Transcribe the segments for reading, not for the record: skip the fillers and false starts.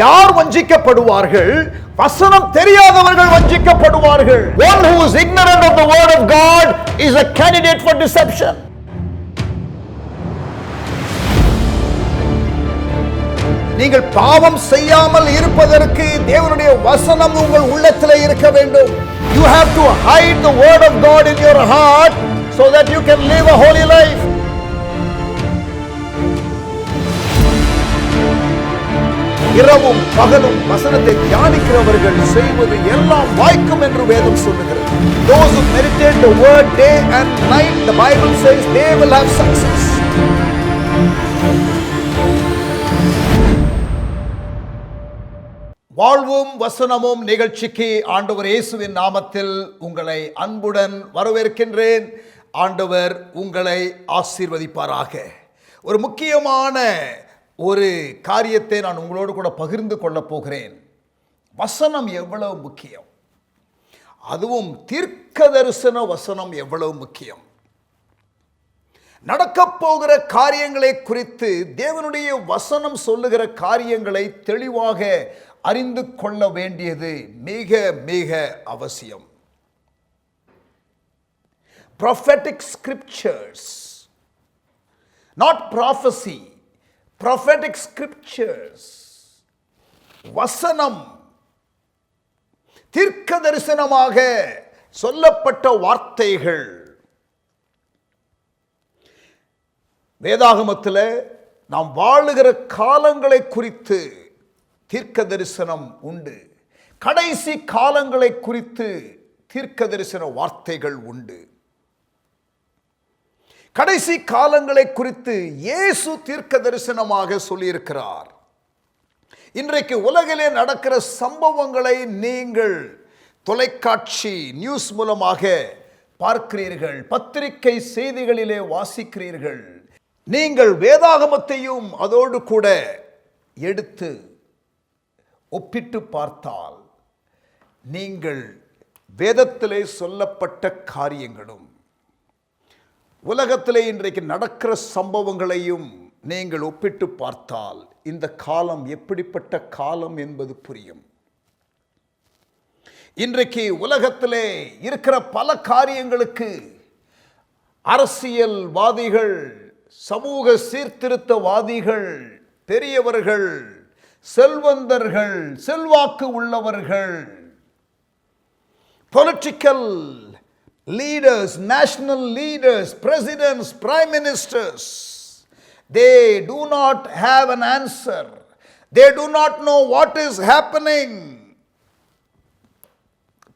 யார் வஞ்சிக்கப்படுவார்கள்? வசனம் தெரியாதவர்கள் வஞ்சிக்கப்படுவார்கள். One who is ignorant of the word of God is a candidate for deception. நீங்கள் பாவம் செய்யாமல் இருப்பதற்கு தேவனுடைய வசனம் உங்கள் உள்ளத்திலே இருக்க வேண்டும். You have to hide the word of God in your heart so that you can live a holy life. இரவும் பகலும் வசனத்தை தியானிக்கிறவர்கள் செய்வது எல்லாம் வாய்க்கும் என்று வேதம் சொல்லுகிறது. Those who meditate the word day and night, the Bible says they will have success. வாழ்வும் வசனமும் நிகழ்ச்சிக்கு ஆண்டவர் இயேசுவின் நாமத்தில் உங்களை அன்புடன் வரவேற்கின்றேன். ஆண்டவர் உங்களை ஆசீர்வதிப்பாராக. ஒரு முக்கியமான ஒரு காரியத்தை நான் உங்களோடு கூட பகிர்ந்து கொள்ளப் போகிறேன். வசனம் எவ்வளவு முக்கியம், அதுவும் தீர்க்க தரிசன வசனம் எவ்வளவு முக்கியம். நடக்கப் போகிற காரியங்களை குறித்து தேவனுடைய வசனம் சொல்லுகிற காரியங்களை தெளிவாக அறிந்து கொள்ள வேண்டியது மிக மிக அவசியம். Prophetic scriptures, not prophecy, prophetic scriptures. வசனம் தீர்க்க தரிசனமாக சொல்லப்பட்ட வார்த்தைகள். வேதாகமத்தில் நாம் வாழுகிற காலங்களை குறித்து தீர்க்க தரிசனம் உண்டு. கடைசி காலங்களை குறித்து தீர்க்க தரிசன வார்த்தைகள் உண்டு. கடைசி காலங்களை குறித்து இயேசு தீர்க்க தரிசனமாக சொல்லியிருக்கிறார். இன்றைக்கு உலகிலே நடக்கிற சம்பவங்களை நீங்கள் தொலைக்காட்சி நியூஸ் மூலமாக பார்க்கிறீர்கள், பத்திரிகை செய்திகளிலே வாசிக்கிறீர்கள். நீங்கள் வேதாகமத்தையும் அதோடு கூட எடுத்து ஒப்பிட்டு பார்த்தால் நீங்கள் வேதத்திலே சொல்லப்பட்ட காரியங்களும் உலகத்திலே இன்றைக்கு நடக்கிற சம்பவங்களையும் நீங்கள் ஒப்பிட்டு பார்த்தால் இந்த காலம் எப்படிப்பட்ட காலம் என்பது புரியும். இன்றைக்கு உலகத்திலே இருக்கிற பல காரியங்களுக்கு அரசியல்வாதிகள், சமூக சீர்திருத்தவாதிகள், பெரியவர்கள், செல்வந்தர்கள், செல்வாக்கு உள்ளவர்கள், political leaders, national leaders, presidents, prime ministers, they do not have an answer. They do not know what is happening.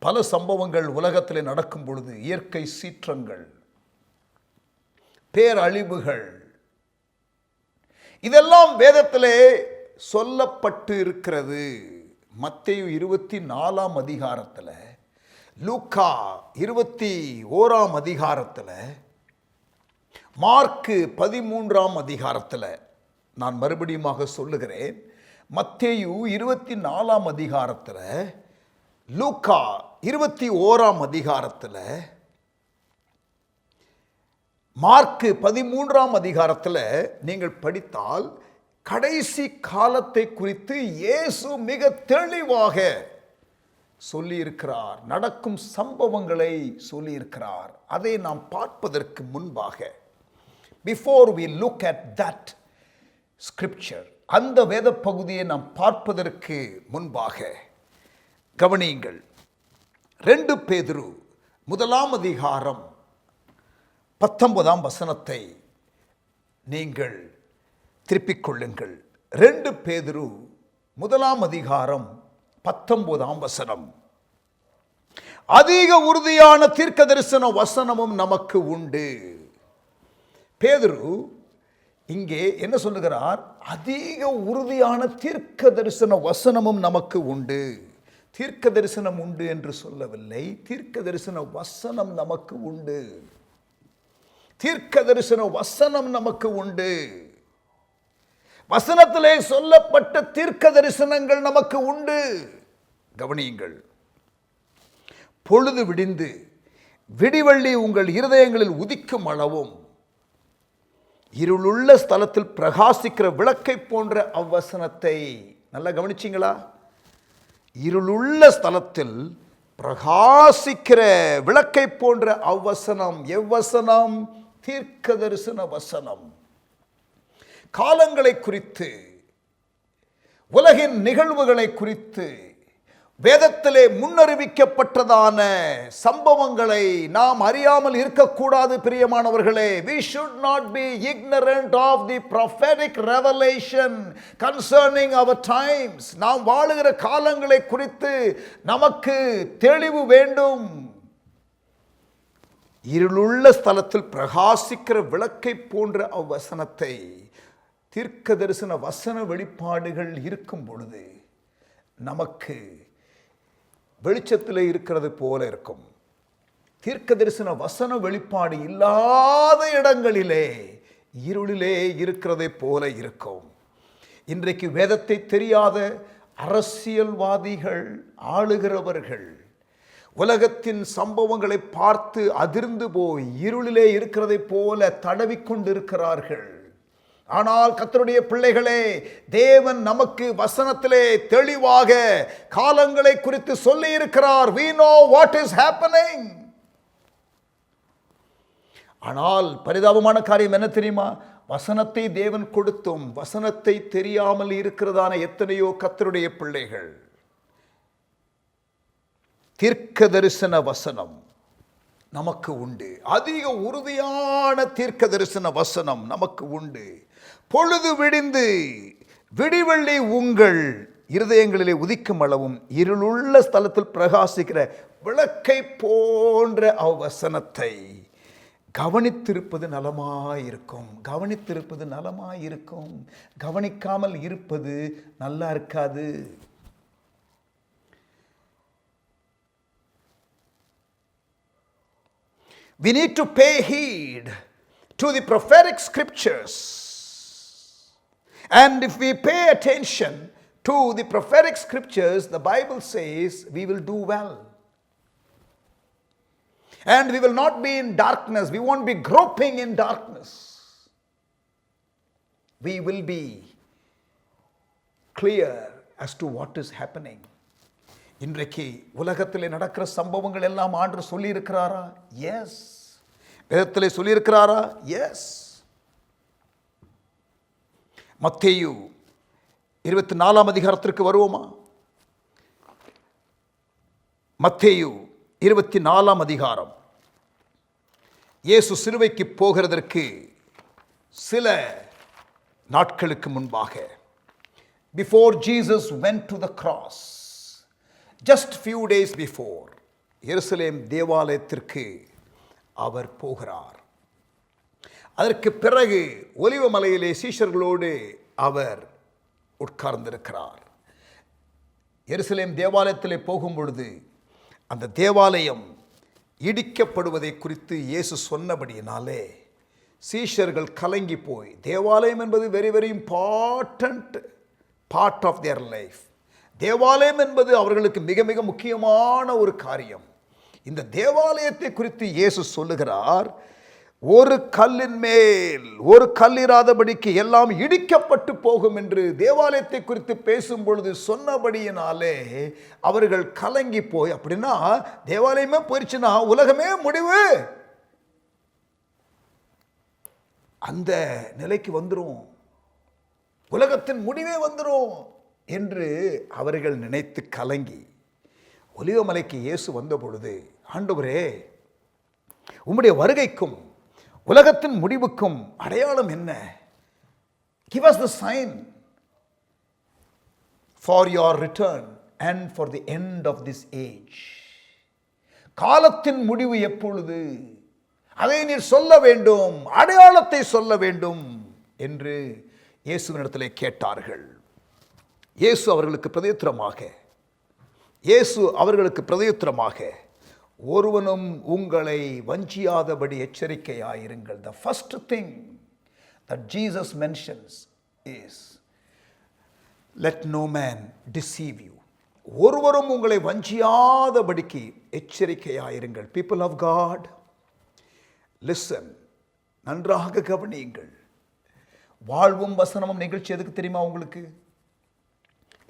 பல சம்பவங்கள் உலகத்திலே நடக்கும் பொழுது இயற்கை சீற்றங்கள், பேரழிவுகள், இதெல்லாம் வேதத்திலே சொல்லப்பட்டு இருக்கிறது. மத்தேயு 24 அதிகாரத்தில், லூக்கா 21 அதிகாரத்தில், மார்க்கு 13 அதிகாரத்தில், நான் மறுபடியும் சொல்லுகிறேன், மத்தேயு 24 அதிகாரத்தில், லூக்கா 21 அதிகாரத்தில், மார்க்கு 13 அதிகாரத்தில் நீங்கள் படித்தால் கடைசி காலத்தை குறித்து இயேசு மிக தெளிவாக சொல்லியிருக்கிறார். நடக்கும் சம்பவங்களை சொல்லியிருக்கிறார். அதை நாம் பார்ப்பதற்கு முன்பாக, before we look at that scripture, அந்த வேத பகுதியை நாம் பார்ப்பதற்கு முன்பாக கவனியுங்கள். 2 பேதுரு 1 அதிகாரம் 19 வசனத்தை நீங்கள் திருப்பிக் கொள்ளுங்கள். 2 பேதுரு 1 அதிகாரம் 19 வசனம். அதிக உறுதியான தீர்க்க தரிசன வசனமும் நமக்கு உண்டு. பேதுரு இங்கே என்ன சொல்லுகிறார்? அதிக உறுதியான தீர்க்க தரிசன வசனமும் நமக்கு உண்டு. தீர்க்க தரிசனம் உண்டு என்று சொல்லவில்லை, தீர்க்க தரிசன வசனம் நமக்கு உண்டு. தீர்க்க தரிசன வசனம் நமக்கு உண்டு. வசனத்திலே சொல்லப்பட்ட தீர்க்க தரிசனங்கள் நமக்கு உண்டு. கவனியுங்கள். பொழுது விடிந்து விடிவள்ளி உங்கள் இருதயங்களில் உதிக்கும் அளவும் இருளுள்ள ஸ்தலத்தில் பிரகாசிக்கிற விளக்கை போன்ற அவ்வசனத்தை நல்லா கவனிச்சிங்களா? இருளுள்ள ஸ்தலத்தில் பிரகாசிக்கிற விளக்கை போன்ற அவ்வசனம். எவ்வசனம்? தீர்க்க தரிசன வசனம். காலங்களை குறித்து, உலகின் நிகழ்வுகளை குறித்து வேதத்திலே முன்னறிவிக்கப்பட்டதான சம்பவங்களை நாம் அறியாமல் இருக்கக்கூடாது பிரியமானவர்களே. We should not be ignorant of the prophetic revelation concerning our times. நாம் வாழுகிற காலங்களை குறித்து நமக்கு தெளிவு வேண்டும். இருளுள்ள ஸ்தலத்தில் பிரகாசிக்கிற விளக்கை போன்ற அவ்வசனத்தை, தீர்க்க தரிசன வசன வெளிப்பாடுகள் இருக்கும் பொழுது நமக்கு வெளிச்சத்தில் இருக்கிறது போல இருக்கும். தீர்க்க தரிசன வசன வெளிப்பாடு இல்லாத இடங்களிலே இருளிலே இருக்கிறதை போல இருக்கும். இன்றைக்கு வேதத்தை தெரியாத அரசியல்வாதிகள், ஆளுகிறவர்கள் உலகத்தின் சம்பவங்களை பார்த்து அதிர்ந்து போய் இருளிலே இருக்கிறதை போல தடவிக்கொண்டிருக்கிறார்கள். ஆனால் கர்த்தருடைய பிள்ளைகளே, தேவன் நமக்கு வசனத்திலே தெளிவாக காலங்களை குறித்து சொல்லி இருக்கிறார். We know what is happening. ஆனால் பரிதாபமான காரியம் என்ன தெரியுமா? வசனத்தை தேவன் கொடுத்தும் வசனத்தை தெரியாமல் இருக்கிறதான எத்தனையோ கர்த்தருடைய பிள்ளைகள். தீர்க்க தரிசன வசனம் நமக்கு உண்டு. அதிக உறுதியான தீர்க்க தரிசன வசனம் நமக்கு உண்டு. பொழுது விடிந்து விடிவெள்ளி உங்கள் இருதயங்களிலே உதிக்கும் அளவும் இருளுள்ள ஸ்தலத்தில் பிரகாசிக்கிற விளக்கை போன்ற அவ்வசனத்தை கவனித்திருப்பது நலமாயிருக்கும். கவனித்திருப்பது நலமாயிருக்கும். கவனிக்காமல் இருப்பது நல்லா இருக்காது. We need to pay heed to the prophetic scriptures. And if we pay attention to the prophetic scriptures, the Bible says we will do well. And we will not be in darkness. We won't be groping in darkness. We will be clear as to what is happening. இன்றைக்கு உலகத்தில் நடக்கிற சம்பவங்கள் எல்லாம் ஆண்டு சொல்லி இருக்கிறாரா? S. வேதத்தில் சொல்லி இருக்கிறாரா? எஸ். மத்தேயு 24 அதிகாரத்திற்கு வருவோமா? மத்தேயு 24 அதிகாரம். இயேசு சிலுவைக்கு போகிறதற்கு சில நாட்களுக்கு முன்பாக, before Jesus went to the cross, just few days before, எருசலேம் தேவாலயத்திற்கு அவர் போகிறார். அதற்கு பிறகு ஒலிவ மலையிலே சீஷர்களோடு அவர் உட்கார்ந்திருக்கிறார். எருசலேம் தேவாலயத்திலே போகும் பொழுது அந்த தேவாலயம் இடிக்கப்படுவதை குறித்து இயேசு சொன்னபடியினாலே சீஷர்கள் கலங்கி போய், தேவாலயம் என்பது very very important part of their life. தேவாலயம் என்பது அவர்களுக்கு மிக மிக முக்கியமான ஒரு காரியம். இந்த தேவாலயத்தை குறித்து இயேசு சொல்லுகிறார், ஒரு கல்லின் மேல் ஒரு கல்லிராதபடிக்கு எல்லாம் இடிக்கப்பட்டு போகும் என்று தேவாலயத்தை குறித்து பேசும் பொழுது சொன்னபடியினாலே அவர்கள் கலங்கி போய், அப்படின்னா தேவாலயமே போயிடுச்சுன்னா உலகமே முடிவு, அந்த நிலைக்கு வந்துரும், உலகத்தின் முடிவே வந்துரும் என்று அவர்கள் நினைத்து கலங்கி ஒலிவமலைக்கு இயேசு வந்த பொழுது, ஆண்டவரே உம்முடைய வருகைக்கும் உலகத்தின் முடிவுக்கும் அடையாளம் என்ன? Give us the sign for your return and for the end of this age. காலத்தின் முடிவு எப்பொழுது? அதை நீர் சொல்ல வேண்டும், அடையாளத்தை சொல்ல வேண்டும் என்று இயேசுவினிடத்திலே கேட்டார்கள். இயேசு அவர்களுக்கு பிரதியுத்தரமாக ஒருவனும் உங்களை வஞ்சியாதபடி எச்சரிக்கையாயிருங்கள். The first thing that Jesus mentions is, let no man deceive you. ஒருவரும் உங்களை வஞ்சியாதபடிக்கு எச்சரிக்கையாயிருங்கள். People of God, listen, நன்றாக கவனியுங்கள். வாழ்வும் வசனமும் நிகழ்ச்சி எதுக்கு தெரியுமா உங்களுக்கு?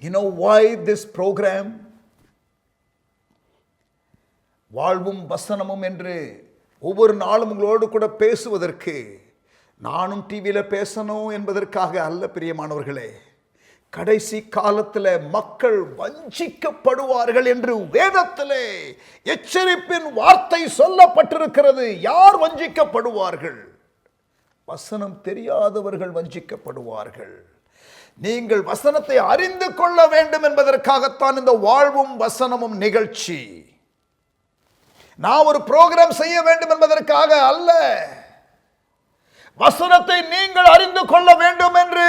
You know why this program? வாழ்வும் வசனமும் என்று ஒவ்வொரு நாளும் உங்களோடு கூட பேசுவதற்கு நானும் டிவியில் பேசணும் என்பதற்காக அல்ல பிரியமானவர்களே. கடைசி காலத்தில் மக்கள் வஞ்சிக்கப்படுவார்கள் என்று வேதத்திலே எச்சரிப்பின் வார்த்தை சொல்லப்பட்டிருக்கிறது. யார் வஞ்சிக்கப்படுவார்கள்? வசனம் தெரியாதவர்கள் வஞ்சிக்கப்படுவார்கள். நீங்கள் வசனத்தை அறிந்து கொள்ள வேண்டும் என்பதற்காகத்தான் இந்த வாழ்வும் வசனமும் நிகழ்ச்சி. நான் ஒரு புரோகிராம் செய்ய வேண்டும் என்பதற்காக அல்ல, வசனத்தை நீங்கள் அறிந்து கொள்ள வேண்டும் என்று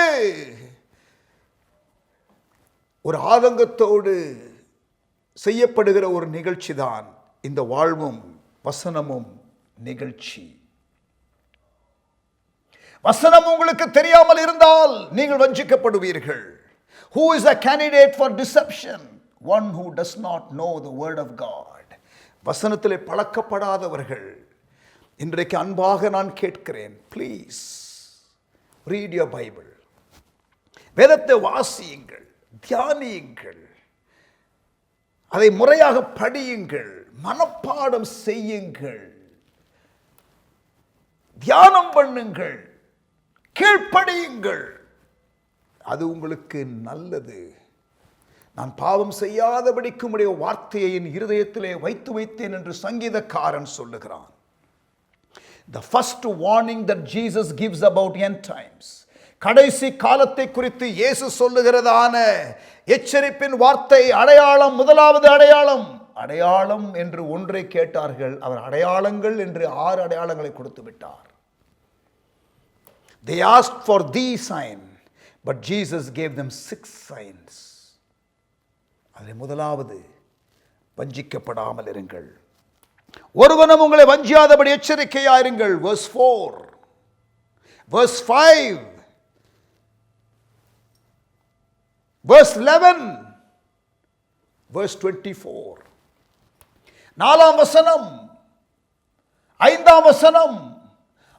ஒரு ஆதங்கத்தோடு செய்யப்படுகிற ஒரு நிகழ்ச்சி தான் இந்த வாழ்வும் வசனமும் நிகழ்ச்சி. வசனம் உங்களுக்கு தெரியாமல் இருந்தால் நீங்கள் வஞ்சிக்கப்படுவீர்கள். Who is a candidate for deception? One who does not know the word of God. வசனத்திலே பழக்கப்படாதவர்கள். இன்றைக்கு அன்பாக நான் கேட்கிறேன், ப்ளீஸ் ரீட் யுவர் பைபிள். வேதத்தை வாசியுங்கள், தியானியுங்கள், அதை முறையாக படியுங்கள், மனப்பாடம் செய்யுங்கள், தியானம் பண்ணுங்கள், கீழ்ப்படியுங்கள். அது உங்களுக்கு நல்லது. நான் பாவம் செய்யாதபடிக்கு உம்முடைய வார்த்தையை என் இருதயத்திலே வைத்து வைத்தேன் என்று சங்கீதக்காரன் சொல்லுகிறான். The first warning that Jesus gives about end times, கடைசி காலத்தை குறித்து இயேசு சொல்லுகிறதான எச்சரிப்பின் வார்த்தை, அடையாளம். முதலாவது அடையாளம். அடையாளம் என்று ஒன்றை கேட்டார்கள், அவர் அடையாளங்கள் என்று 6 அடையாளங்களை கொடுத்து விட்டார். They asked for the sign, but Jesus gave them 6 signs. அதில் முதலாவது, வஞ்சிக்கப்படாமல் இருங்கள். ஒருவனும் உங்களை வஞ்சியாதபடி எச்சரிக்கையாயிருங்கள். verse 4, verse 5, verse 11, verse 24. 4ஆம் வசனம், 5ஆம் வசனம்,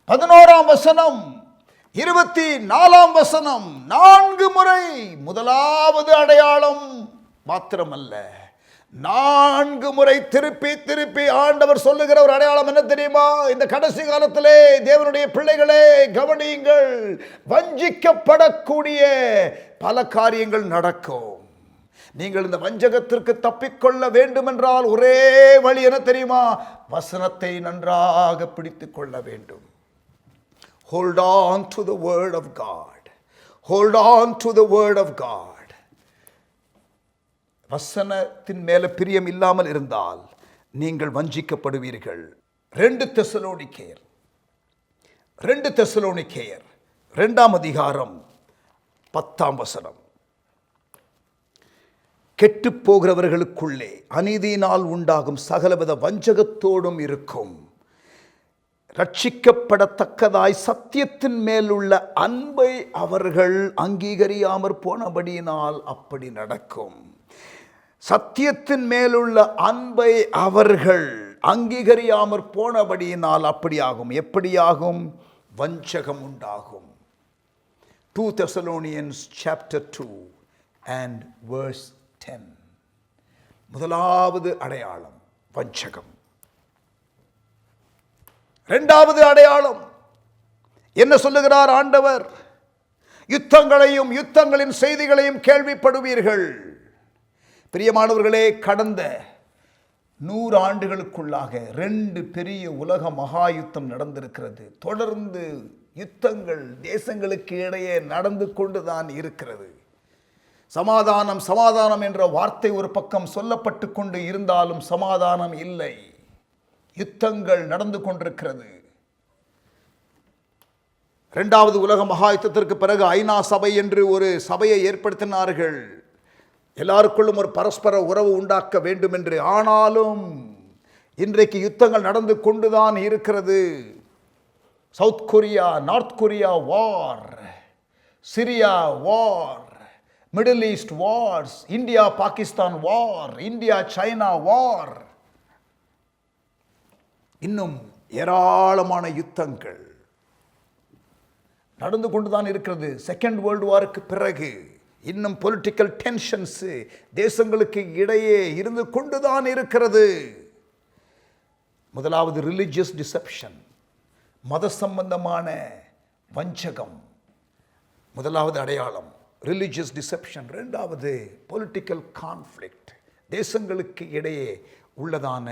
11ஆம் வசனம், 24ஆம் வசனம், 4 முறை. முதலாவது அடையாளம் மாத்திரமல்ல, 4 முறை திருப்பி திருப்பி ஆண்டவர் சொல்லுகிற ஒரு அடையாளம் என்ன தெரியுமா? இந்த கடைசி காலத்திலே தேவனுடைய பிள்ளைகளே கவனியுங்கள், வஞ்சிக்கப்படக்கூடிய பல காரியங்கள் நடக்கும். நீங்கள் இந்த வஞ்சகத்திற்கு தப்பிக்கொள்ள வேண்டும் என்றால் ஒரே வழி என்ன தெரியுமா? வசனத்தை நன்றாக பிடித்துக் கொள்ள வேண்டும். Hold on to the word of God. Hold on to the word of God. வசனத்தின் மேல பிரியம் இல்லாமல் இருந்தால் நீங்கள் வஞ்சிக்கப்படுவீர்கள். 2 தெசலோனிக்கேயர் 2ஆம் அதிகாரம் 10ஆம் வசனம். கெட்டு போகிறவர்களுக்குள்ளே அநீதியினால் உண்டாகும் சகலவித வஞ்சகத்தோடும் இருக்கும். ரட்சிக்கப்படத்தக்கதாய் சத்தியத்தின் மேலுள்ள அன்பை அவர்கள் அங்கீகரியாமற் போனபடியினால் அப்படி நடக்கும். சத்தியத்தின் மேலுள்ள அன்பை அவர்கள் அங்கீகரியாமற் போனபடியினால் அப்படியாகும். எப்படியாகும்? வஞ்சகம் உண்டாகும். 2 Thessalonians chapter 2 and verse 10. முதலாவது அடையாளம் வஞ்சகம். 2வது அடையாளம் என்ன சொல்லுகிறார் ஆண்டவர்? யுத்தங்களையும் யுத்தங்களின் செய்திகளையும் கேள்விப்படுவீர்கள். பிரியமானவர்களே, கடந்த 100 ஆண்டுகளுக்குள்ளாக 2 பெரிய உலக மகா யுத்தம் நடந்திருக்கிறது. தொடர்ந்து யுத்தங்கள் தேசங்களுக்கு இடையே நடந்து கொண்டுதான் இருக்கிறது. சமாதானம் சமாதானம் என்ற வார்த்தை ஒரு பக்கம் சொல்லப்பட்டு கொண்டு இருந்தாலும் சமாதானம் இல்லை. யுத்தங்கள் நடந்து கொண்டிருக்கிறது. 2வது உலக மகா யுத்தத்திற்கு பிறகு ஐநா சபை என்று ஒரு சபையை ஏற்படுத்தினார்கள். எல்லாருக்குள்ளும் ஒரு பரஸ்பர உறவு உண்டாக்க வேண்டும் என்று. ஆனாலும் இன்றைக்கு யுத்தங்கள் நடந்து கொண்டுதான் இருக்கிறது. South Korea, North Korea war, Syria war, Middle East wars, India Pakistan war, India China war, இன்னும் ஏராளமான யுத்தங்கள் நடந்து கொண்டுதான் இருக்கிறது. செகண்ட் வேர்ல்டு வாருக்கு பிறகு இன்னும் பொலிட்டிக்கல் டென்ஷன்ஸ் தேசங்களுக்கு இடையே இருந்து கொண்டுதான் இருக்கிறது. முதலாவது ரிலிஜியஸ் டிசெப்ஷன், மத சம்பந்தமான வஞ்சகம் முதலாவது அடையாளம் ரிலிஜியஸ் டிசெப்ஷன். இரண்டாவது பொலிட்டிக்கல் கான்ஃப்ளிக்ட், தேசங்களுக்கு இடையே உள்ளதான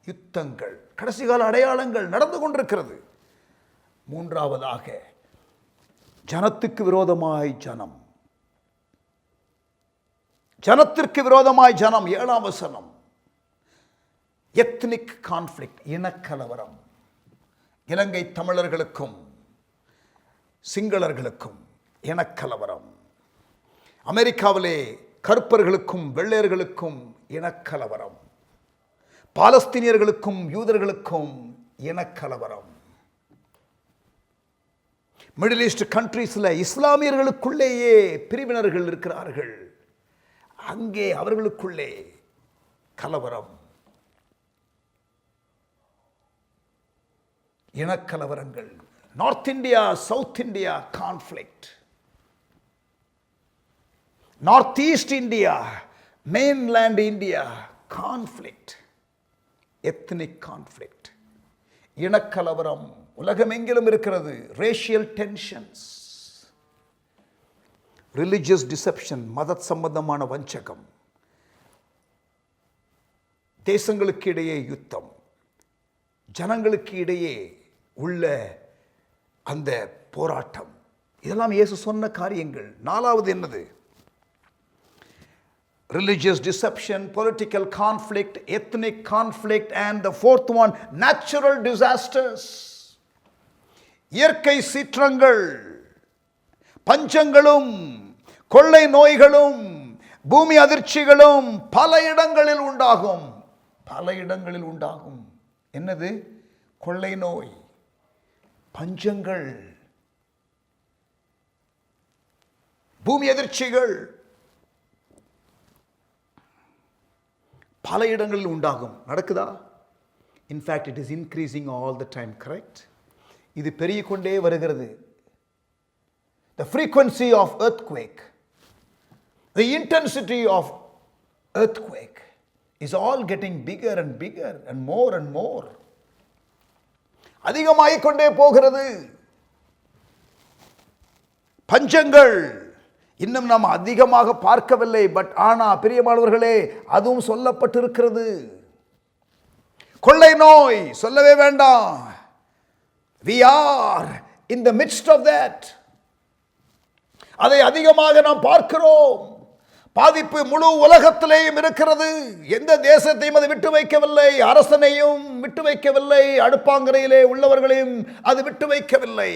யுத்தங்கள், கடைசி கால அடையாளங்கள் நடந்து கொண்டிருக்கிறது. மூன்றாவதாக ஜனத்துக்கு விரோதமாய் ஜனம், ஜனத்திற்கு விரோதமாய் ஜனம். 7ஆம் வசனம் எத்னிக் கான்ஃப்ளிக்ட், இனக்கலவரம். இலங்கை தமிழர்களுக்கும் சிங்களர்களுக்கும் இனக்கலவரம். அமெரிக்காவிலே கருப்பர்களுக்கும் வெள்ளையர்களுக்கும் இனக்கலவரம். பாலஸ்தீனியர்களுக்கும் யூதர்களுக்கும் இனக்கலவரம். மிடில் ஈஸ்ட் கண்ட்ரீஸில் இஸ்லாமியர்களுக்குள்ளேயே பிரிவினர்கள் இருக்கிறார்கள். அங்கே அவர்களுக்குள்ளே கலவரம், இனக்கலவரங்கள். North India South India conflict, North East India mainland India conflict, ethnic conflict, இனக்கலவரம் உலகமெங்கிலும் இருக்கிறது. ரேஷியல் டென்ஷன்ஸ், ரிலிஜியஸ் டிசெப்ஷன், மத சம்பந்தமான வஞ்சகம், தேசங்களுக்கு இடையே யுத்தம், ஜனங்களுக்கு இடையே உள்ள அந்த போராட்டம். இதெல்லாம் இயேசு சொன்ன காரியங்கள். நாலாவது என்னது? Religious deception, political conflict, ethnic conflict, and the fourth one natural disasters, இயற்கை சீற்றங்கள், பஞ்சங்களும் கொள்ளை நோய்களும் பூமி அதிர்ச்சிகளும் பல இடங்களில் உண்டாகும். பல இடங்களில் உண்டாகும். என்னது? கொள்ளை நோய், பஞ்சங்கள், பூமி அதிர்ச்சிகள் பல இடங்களில் உண்டாகும். நடக்குதா? In fact it is increasing all the time. Correct? இது பெருகிக் கொண்டே வருகிறது. The frequency of earthquake, the intensity of earthquake is all getting bigger and bigger and more. அதிகமாகிக் கொண்டே போகிறது. பஞ்சங்கள் இன்னும் நாம் அதிகமாக பார்க்கவில்லை. பட் ஆனா பிரியமானவர்களே, அதுவும் சொல்லப்பட்டிருக்கிறது. கொள்ளை நோய் சொல்லவே வேண்டாம். We are in the midst of that. அதை அதிகமாக நாம் பார்க்கிறோம். பாதிப்பு முழு உலகத்திலேயும் இருக்கிறது. எந்த தேசத்தையும் அது விட்டு வைக்கவில்லை. அரசனையும் விட்டு வைக்கவில்லை. அடுப்பாங்கரையிலே உள்ளவர்களையும் அது விட்டு வைக்கவில்லை.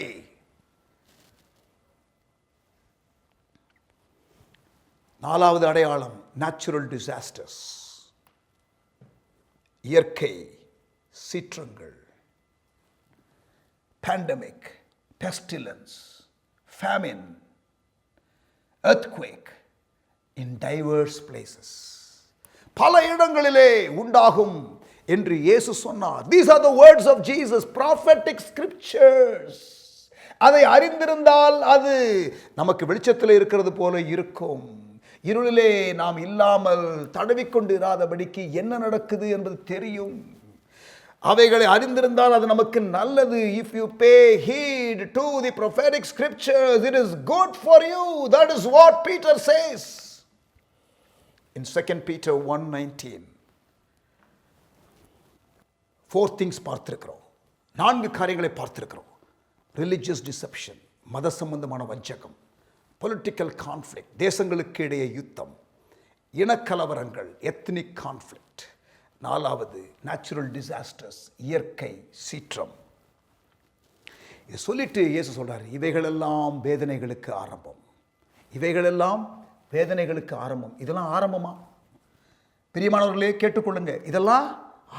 நாலாவது அடையாளம் நேச்சுரல் டிசாஸ்டர்ஸ், இயற்கை சீற்றங்கள், pandemic, pestilence, famine, earthquake in diverse places. பல இடங்களிலே உண்டாகும் என்று இயேசு சொன்னார். These are the words of Jesus, prophetic scriptures. அதை அறிந்திருந்தால் அது நமக்கு வெளிச்சத்தில் இருக்கிறது போல இருக்கும். இருளிலே நாம் இல்லாமல் தடவிக்கொண்டு இராதபடிக்கு என்ன நடக்குது என்பது தெரியும். அவைகளை அறிந்திருந்தால் அது நமக்கு நல்லது. If you pay heed to the prophetic scriptures, it is good for you. That is what Peter says in 2 Peter 1:19. 4 things பார்த்திருக்கிறோம். 4 காரியங்களை பார்த்திருக்கிறோம். ரிலிஜியஸ் டிசெப்ஷன், மத சம்பந்தமான வஞ்சகம், பொலிட்டிக்கல் கான்ஃப்ளிக்ட், தேசங்களுக்கு இடையே யுத்தம், இனக்கலவரங்கள், எத்னிக் கான்ஃப்ளிக்ட். நாலாவது நேச்சுரல் டிசாஸ்டர்ஸ், இயற்கை சீற்றம். இது சொல்லிட்டு இயேசு சொல்றாரு, இவைகளெல்லாம் வேதனைகளுக்கு ஆரம்பம். இவைகளெல்லாம் வேதனைகளுக்கு ஆரம்பம். இதெல்லாம் ஆரம்பமா? பிரியமானவர்களே கேட்டுக்கொள்ளுங்க, இதெல்லாம்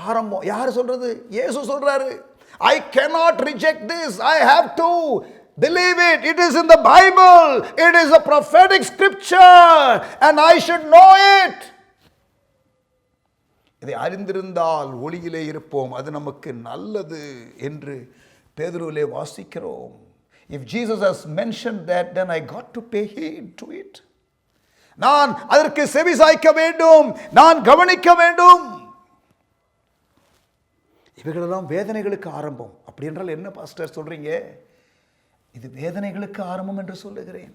ஆரம்பம். யார் சொல்றது? இயேசு சொல்றாரு. I cannot reject this. I have to believe it. It is in the Bible. It is a prophetic scripture and I should know it. இதை அறிந்திருந்தால் ஒளியிலே இருப்போம், அது நமக்கு நல்லது என்று பேதுருவிலே வாசிக்கிறோம். If Jesus has mentioned that, then I got to pay heed to it. நான் அதற்கு செவிசாய்க்க வேண்டும், நான் கவனிக்க வேண்டும். இவைகளெல்லாம் வேதனைகளுக்கு ஆரம்பம். அப்படி என்றால் என்ன பாஸ்டர் சொல்றீங்க? இது வேதனைகளுக்கு ஆரம்பம் என்று சொல்லுகிறேன்.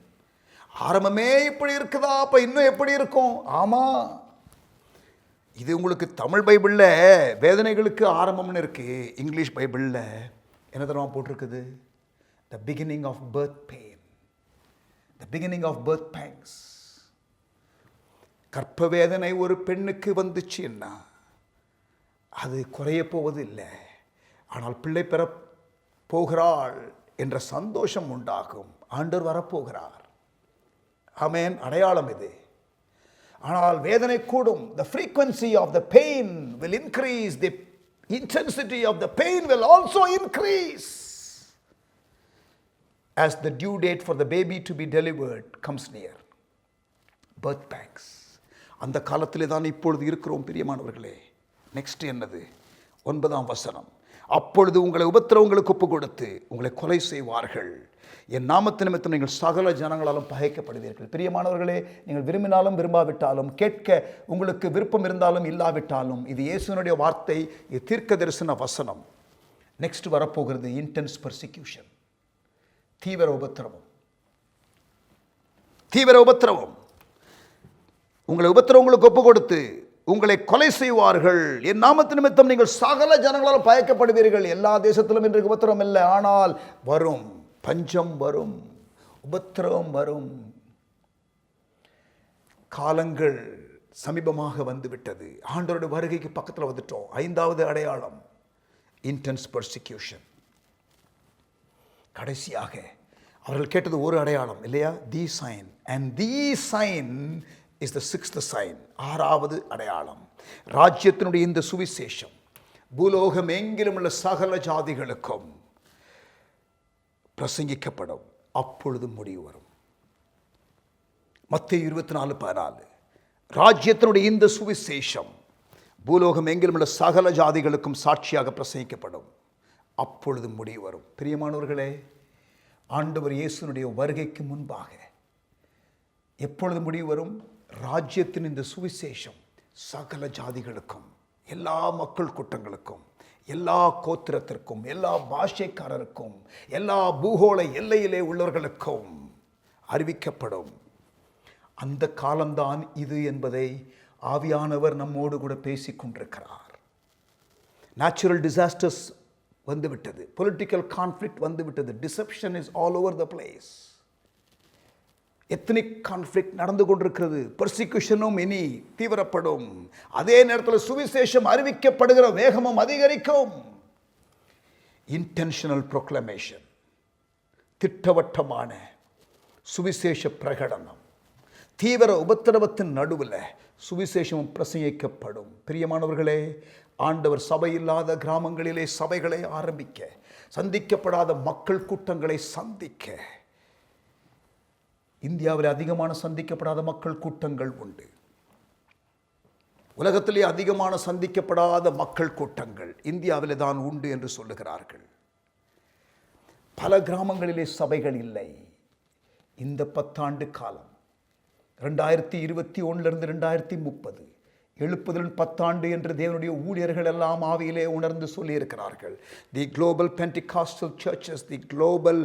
ஆரம்பமே இப்படி இருக்குதா, அப்ப இன்னும் எப்படி இருக்கும்? ஆமா, இது உங்களுக்கு தமிழ் பைபிளில் வேதனைகளுக்கு ஆரம்பம்னு இருக்கு. இங்கிலீஷ் பைபிளில் என்ன தரமா போட்டிருக்குது? The beginning of birth pain, the beginning of birth pangs. கற்ப வேதனை ஒரு பெண்ணுக்கு வந்துச்சுன்னா அது குறைய போவது இல்லை. ஆனால் பிள்ளை பெற போகிறாள் என்ற சந்தோஷம் உண்டாகும். ஆண்டவர் வரப்போகிறார். ஆமென். அடையாளம் இது. ஆனால் வேதனை கூடும். The frequency of the pain will increase. The intensity of the pain will also increase as the due date for the baby to be delivered comes near. Birth pangs. அந்த காலத்திலே தான் இப்பொழுது இருக்கிறோம் பிரியமானவர்களே. நெக்ஸ்ட் என்னது? 9ஆம் வசனம். அப்பொழுது உங்களை உபத்திரவங்களுக்கு ஒப்பு கொடுத்து உங்களை கொலை செய்வார்கள். என் நாமத்து நிமித்தம் நீங்கள் சகல ஜனங்களாலும் பகைக்கப்படுவீர்கள். பிரியமானவர்களே, நீங்கள் விரும்பினாலும் விரும்பாவிட்டாலும், கேட்க உங்களுக்கு விருப்பம் இருந்தாலும் இல்லாவிட்டாலும், இது இயேசுவினுடைய வார்த்தை, இது தீர்க்க தரிசன வசனம். நெக்ஸ்ட் வரப்போகிறது இன்டென்ஸ் பர்சிக்யூஷன், தீவிர உபத்திரவம். தீவிர உபத்திரவம். உங்களை உபத்திரவங்களுக்கு ஒப்பு கொடுத்து உங்களை கொலை செய்வார்கள். என் நாமத்து நிமித்தம் நீங்கள் சகல ஜனங்களால் பயக்கப்படுவீர்கள். எல்லா தேசத்திலும் இன்றைக்கு உபத்திரவம் இல்லை, ஆனால் வரும். பஞ்சம் வரும், உபத்திரவம் வரும். காலங்கள் சமீபமாக வந்துவிட்டது. ஆண்டவருடைய வருகைக்கு பக்கத்தில் வந்துட்டோம். 5வது அடையாளம் இன்டென்ஸ் பர்சிக்யூஷன். கடைசியாக அவர்கள் கேட்டது ஒரு அடையாளம் இல்லையா? The sign. And the sign is the 6th sign. 6வது அடையாளம். ராஜ்யத்தினுடைய இந்த சுவிசேஷம் பூலோகம் எங்கிலும் உள்ள சகல ஜாதிகளுக்கும் பிரசங்கிக்கப்படும். அப்பொழுது முடிவு வரும். மத்தேயு 24:14. ராஜ்யத்தினுடைய இந்த சுவிசேஷம் பூலோகம் எங்கிலும் உள்ள சகல ஜாதிகளுக்கும் சாட்சியாக பிரசங்கிக்கப்படும். அப்பொழுது முடிவு வரும். பிரியமானவர்களே, ஆண்டவர் இயேசுனுடைய வருகைக்கு முன்பாக எப்பொழுது முடிவு வரும்? ராஜ்யத்தின் இந்த சுவிசேஷம் சகல ஜாதிகளுக்கும், எல்லா மக்கள் கூட்டங்களுக்கும், எல்லா கோத்திரத்திற்கும், எல்லா பாஷைக்காரருக்கும், எல்லா பூகோள எல்லையிலே உள்ளவர்களுக்கும் அறிவிக்கப்படும். அந்த காலம்தான் இது என்பதை ஆவியானவர் நம்மோடு கூட பேசிக் கொண்டிருக்கிறார். நேச்சுரல் டிசாஸ்டர்ஸ் வந்துவிட்டது, பொலிட்டிக்கல் கான்ஃப்ளிக்ட் வந்துவிட்டது, deception is all over the place. Ethnic conflict நடந்து கொண்டிருக்கிறது. பெர்சிக்யூஷனும் இனி தீவிரப்படும். அதே நேரத்தில் சுவிசேஷம் அறிவிக்கப்படுகிற வேகமும் அதிகரிக்கும். இன்டென்ஷனல் ப்ரொக்ளமேஷன், திட்டவட்டமான சுவிசேஷ பிரகடனம். தீவிர உபத்திரவத்தின் நடுவில் சுவிசேஷமும் பிரசங்கிக்கப்படும். பிரியமானவர்களே, ஆண்டவர் சபை இல்லாத கிராமங்களிலே சபைகளை ஆரம்பிக்க, சந்திக்கப்படாத மக்கள் கூட்டங்களை சந்திக்க, இந்தியாவில் அதிகமான சந்திக்கப்படாத மக்கள் கூட்டங்கள் உண்டு. உலகத்திலே அதிகமான சந்திக்கப்படாத மக்கள் கூட்டங்கள் இந்தியாவில் தான் உண்டு என்று சொல்லுகிறார்கள். பல கிராமங்களிலே சபைகள் இல்லை. இந்த 10 ஆண்டு காலம் 2021 2030 எழுப்புதல் 10 ஆண்டு என்று தேவனுடைய ஊழியர்கள் எல்லாம் ஆவியிலே உணர்ந்து சொல்லியிருக்கிறார்கள். The global pentecostal churches, the global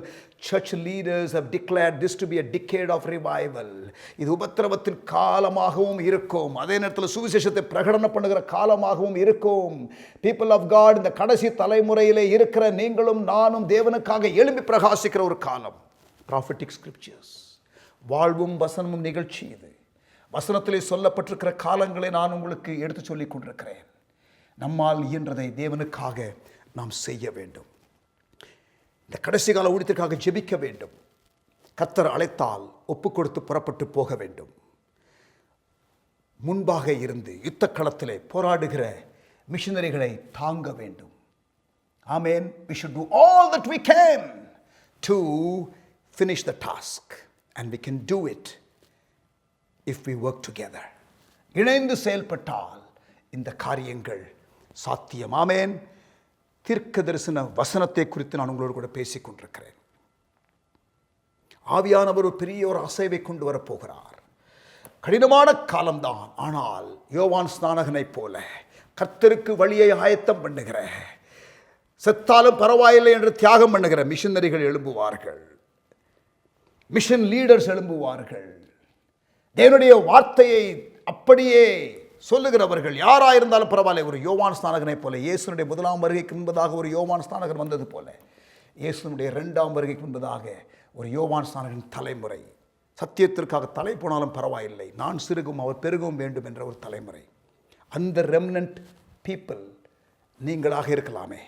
church leaders have declared this to be a decade of revival. இது உபத்திரவத்தின் காலமாகவும் இருக்கும், அதே நேரத்தில் சுவிசேஷத்தை பிரகடனம் பண்ணுகிற காலமாகவும் இருக்கும். பீப்புள் ஆஃப் காட், இந்த கடைசி தலைமுறையிலே இருக்கிற நீங்களும் நானும் தேவனுக்காக எழும்பி பிரகாசிக்கிற ஒரு காலம். ப்ராஃபெட்டிக் ஸ்கிரிப்சர்ஸ், வாழ்வும் வசனமும் நிகழ்ச்சி இது. வசனத்திலே சொல்லப்பட்டிருக்கிற காலங்களை நான் உங்களுக்கு எடுத்து சொல்லிக் கொண்டிருக்கிறேன். நம்மால் இயன்றதை தேவனுக்காக நாம் செய்ய வேண்டும். இந்த கடைசி கால ஊழியத்திற்காக ஜெபிக்க வேண்டும். கர்த்தர் அழைத்தால் ஒப்பு கொடுத்து புறப்பட்டு போக வேண்டும். முன்பாக இருந்து யுத்த களத்திலே போராடுகிற மிஷனரிகளை தாங்க வேண்டும். ஆமென். We should do all that we can to finish the task, and we can do it if we work together. இணைந்து செயல்பட்டால் இந்த காரியங்கள் சாத்தியம். ஆமென். தீர்க்க தரிசன வசனத்தை குறித்து நான் உங்களோடு கூட பேசிக் கொண்டிருக்கிறேன். ஆவியானவர் ஒரு பெரிய ஒரு அசைவை கொண்டு வரப்போகிறார். கடினமான காலம்தான். ஆனால் யோவான் ஸ்நானகனைப் போல கர்த்தருக்கு வழியை ஆயத்தம் பண்ணுகிற, செத்தாலும் பரவாயில்லை என்று தியாகம் பண்ணுகிற மிஷனரிகள் எழும்புவார்கள். Mission leaders எழும்புவார்கள். தேவனுடைய வார்த்தையை அப்படியே சொல்லுகிறவர்கள் யாராயிருந்தாலும் பரவாயில்லை. ஒரு யோவான் ஸ்நானகனைப் போல, இயேசுனுடைய முதலாம் வருகைக்கு முன்பதாக ஒரு யோவான் ஸ்நானகன் வந்தது போல, இயேசுனுடைய 2ஆம் வருகைக்கு முன்பதாக ஒரு யோவான் ஸ்நானகன் தலைமுறை, சத்தியத்திற்காக தலை போனாலும் பரவாயில்லை, நான் சிறுகும் அவர் பெருகவும் வேண்டும் என்ற ஒரு தலைமுறை. அந்த ரெம்னன்ட் பீப்புள் நீங்களாக இருக்கலாமே,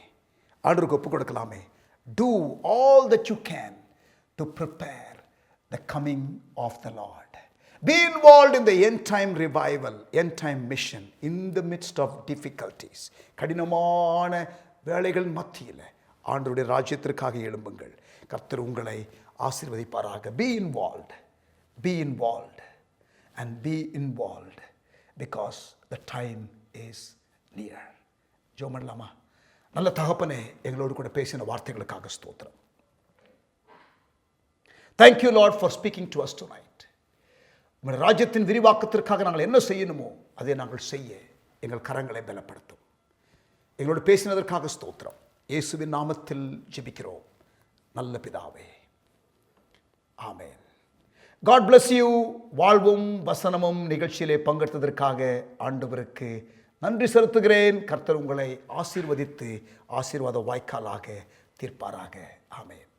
ஆண்டவருக்கு ஒப்புக் கொடுக்கலாமே. Do all that you can to prepare the coming of the Lord. Be involved in the end time revival, end time mission in the midst of difficulties. கடினமான வேளைகள் மத்தியில் ஆண்டவருடைய ராஜ்யத்திற்காக எழும்புங்கள். கர்த்தர் உங்களை ஆசீர்வதிப்பாராக. Be involved. Be involved and be involved because the time is near. ஜெபம் பண்ணலாமா? நல்ல தகப்பனே, எங்களோடு கூட பேசின வார்த்தைகளுக்காக ஸ்தோத்திரம். Thank you Lord for speaking to us tonight. உங்களுடைய ராஜ்யத்தின் விரிவாக்கத்திற்காக நாங்கள் என்ன செய்யணுமோ அதை நாங்கள் செய்ய எங்கள் கரங்களை பலப்படுத்தும். எங்களோடு பேசினதற்காக ஸ்தோத்திரம். இயேசுவின் நாமத்தில் ஜெபிக்கிறோம் நல்ல பிதாவே, ஆமென். God bless you. வாழ்வும் வசனமும் நிகழ்ச்சியிலே பங்கெடுத்ததற்காக ஆண்டவருக்கு நன்றி செலுத்துகிறேன். கர்த்தர் உங்களை ஆசீர்வதித்து ஆசீர்வாத வாய்க்காலாக தீர்ப்பாராக. ஆமென்.